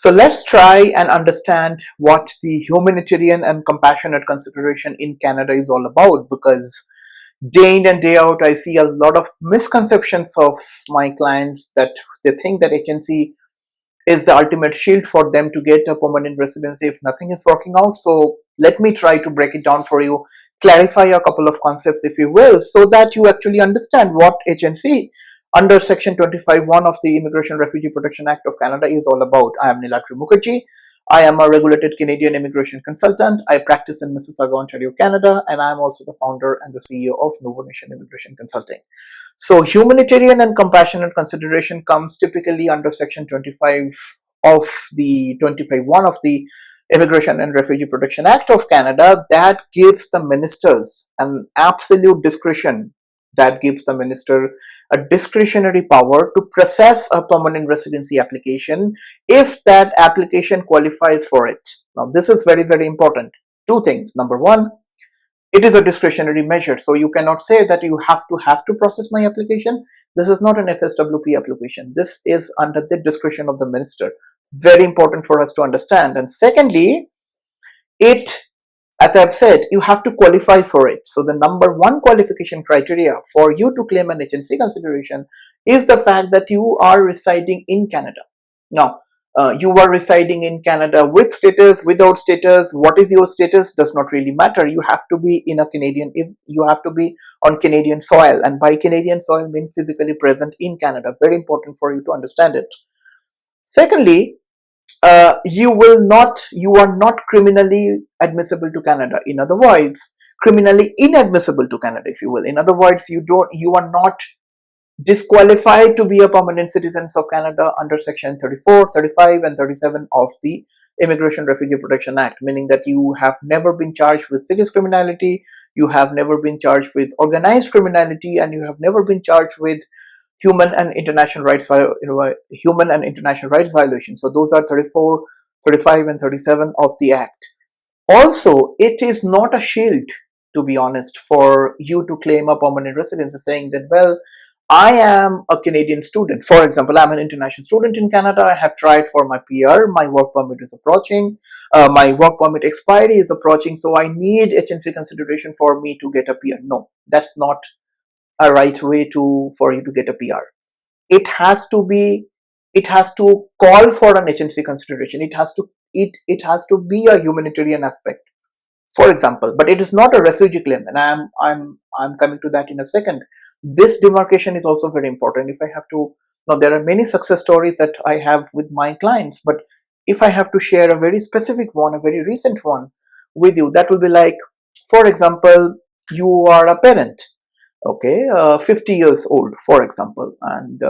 So let's try and understand what the humanitarian and compassionate consideration in Canada is all about, because day in and day out I see a lot of misconceptions of my clients that they think that HNC is the ultimate shield for them to get a permanent residency if nothing is working out. So let me try to break it down for you, clarify a couple of concepts if you will, so that you actually understand what HNC under Section 25(1) of the Immigration Refugee Protection Act of Canada is all about. I am Niladri Mukherjee. I am a regulated Canadian immigration consultant. I practice in Mississauga, Ontario, Canada, and I am also the founder and the CEO of Nuvonation Immigration Consulting. So humanitarian and compassionate consideration comes typically under Section 25 of the 25(1) of the Immigration and Refugee Protection Act of Canada, that gives the ministers an absolute discretion, that gives the minister a discretionary power to process a permanent residency application if that application qualifies for it. Now, this is very, very important. Two things. Number one, it is a discretionary measure, so you cannot say that you have to process my application. This is not an FSWP application. This is under the discretion of the minister. Very important for us to understand. And secondly, as I've said, you have to qualify for it. So the number one qualification criteria for you to claim an HNC consideration is the fact that you are residing in Canada. Now, you are residing in Canada with status, without status, what is your status does not really matter. You have to be in a Canadian, you have to be on Canadian soil, and by Canadian soil means physically present in Canada. Very important for you to understand it. Secondly, you are not criminally admissible to Canada. In other words, criminally inadmissible to Canada, if you will. In other words, you are not disqualified to be a permanent citizen of Canada under Section 34, 35 and 37 of the Immigration Refugee Protection Act, meaning that you have never been charged with serious criminality, you have never been charged with organized criminality, and you have never been charged with human and international rights violations. So those are 34, 35 and 37 of the Act. Also, it is not a shield, to be honest, for you to claim a permanent residency, saying that, well, I am a Canadian student. For example, I'm an international student in Canada. I have tried for my PR. My work permit is approaching. My work permit expiry is approaching. So I need HNC consideration for me to get a PR. No, that's not a right way for you to get a PR. It has to call for an HNC consideration. It has to be a humanitarian aspect, for example, but it is not a refugee claim, and I'm coming to that in a second. This demarcation is also very important. If I have to, now there are many success stories that I have with my clients, but if I have to share a very specific one, a very recent one with you, that will be like, for example, you are a parent, okay, 50 years old, for example, and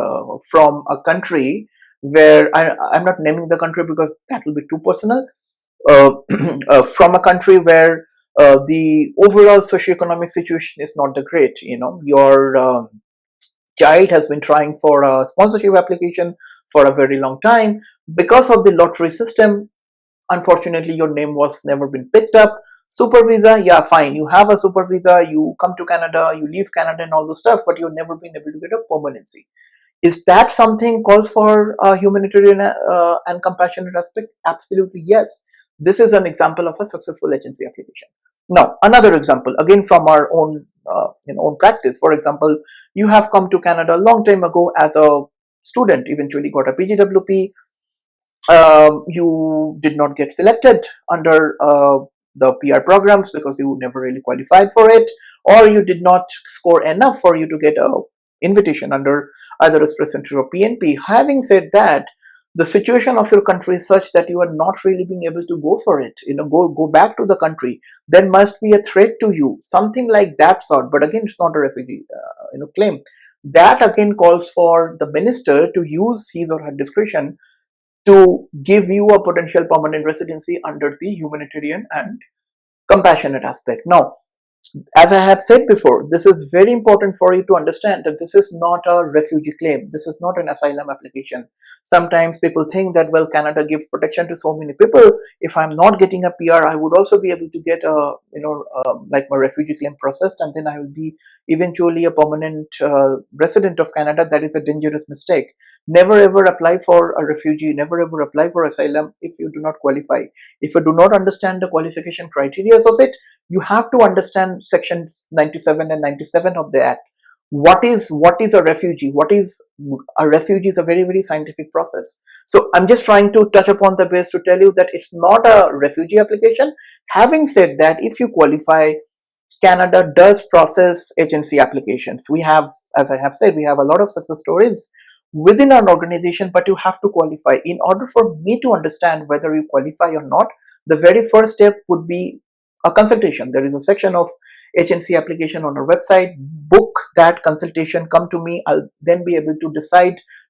from a country where I'm not naming the country because that will be too personal, from a country where the overall socioeconomic situation is not that great. Your child has been trying for a sponsorship application for a very long time. Because of the lottery system, unfortunately your name was never been picked up. Super visa, yeah, fine, you have a super visa, you come to Canada, you leave Canada and all the stuff, but you've never been able to get a permanency. Is that something calls for a humanitarian and compassionate aspect? Absolutely yes. This is an example of a successful HNC application. Now, another example, again from our own own practice. For example, you have come to Canada a long time ago as a student, eventually got a PGWP. You did not get selected under the PR programs because you never really qualified for it, or you did not score enough for you to get a invitation under either Express Entry or PNP. Having said that, the situation of your country is such that you are not really being able to go for it, go back to the country. There must be a threat to you, something like that sort. But again, it's not a refugee claim. That again calls for the minister to use his or her discretion to give you a potential permanent residency under the humanitarian and compassionate aspect. Now, As I have said before, this is very important for you to understand that this is not a refugee claim. This is not an asylum application. Sometimes people think that, well, Canada gives protection to so many people. If I'm not getting a PR, I would also be able to get a, like my refugee claim processed, and then I will be eventually a permanent resident of Canada. That is a dangerous mistake. Never ever apply for a refugee. Never ever apply for asylum if you do not qualify. If you do not understand the qualification criteria of it, you have to understand sections 97 and 97 of the act. What is a refugee? What is a refugee? Is a very, very scientific process. So I'm just trying to touch upon the base to tell you that it's not a refugee application. Having said that, if you qualify, Canada does process agency applications. We have, as I have said, we have a lot of success stories within our organization, but you have to qualify. In order for me to understand whether you qualify or not, the very first step would be a consultation. There is a section of agency application on our website. Book that consultation, come to me. I'll then be able to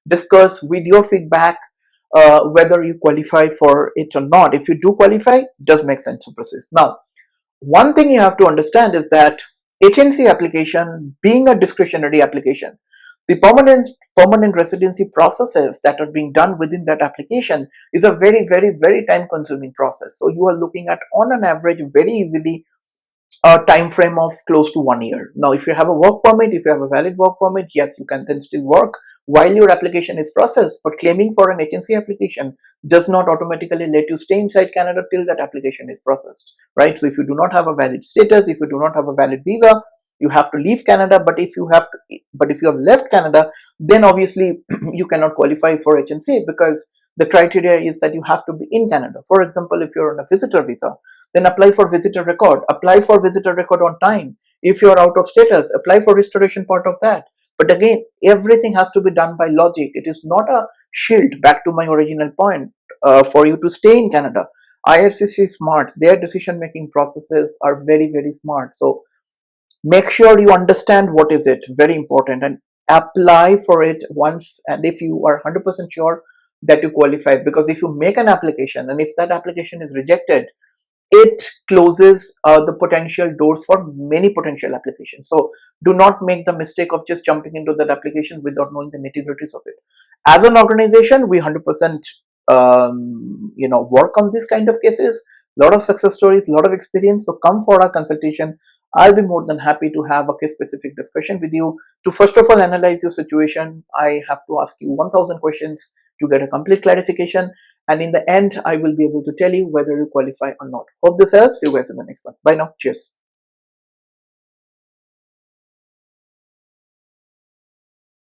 discuss with your feedback whether you qualify for it or not. If you do qualify, it does make sense to proceed. Now, one thing you have to understand is that agency application, being a discretionary application, the permanent residency processes that are being done within that application is a very, very, very time consuming process. So you are looking at, on an average, very easily a time frame of close to 1 year. Now, if you have a work permit, if you have a valid work permit, yes, you can then still work while your application is processed. But claiming for an agency application does not automatically let you stay inside Canada till that application is processed, right? So if you do not have a valid status, if you do not have a valid visa, you have to leave Canada. But if you have left Canada, then obviously you cannot qualify for HNC, because the criteria is that you have to be in Canada. For example, if you're on a visitor visa, then apply for visitor record. Apply for visitor record on time. If you're out of status, apply for restoration part of that. But again, everything has to be done by logic. It is not a shield, back to my original point, for you to stay in Canada. IRCC is smart. Their decision making processes are very, very smart. So make sure you understand what is it, very important, and apply for it once. And if you are 100% sure that you qualified, because if you make an application and if that application is rejected, it closes the potential doors for many potential applications. So do not make the mistake of just jumping into that application without knowing the nitty-gritties of it. As an organization, we 100% work on this kind of cases. A lot of success stories, a lot of experience. So come for our consultation. I'll be more than happy to have a case specific discussion with you. To first of all analyze your situation, I have to ask you 1000 questions to get a complete clarification, and in the end I will be able to tell you whether you qualify or not. Hope this helps. See you guys in the next one. Bye now. Cheers.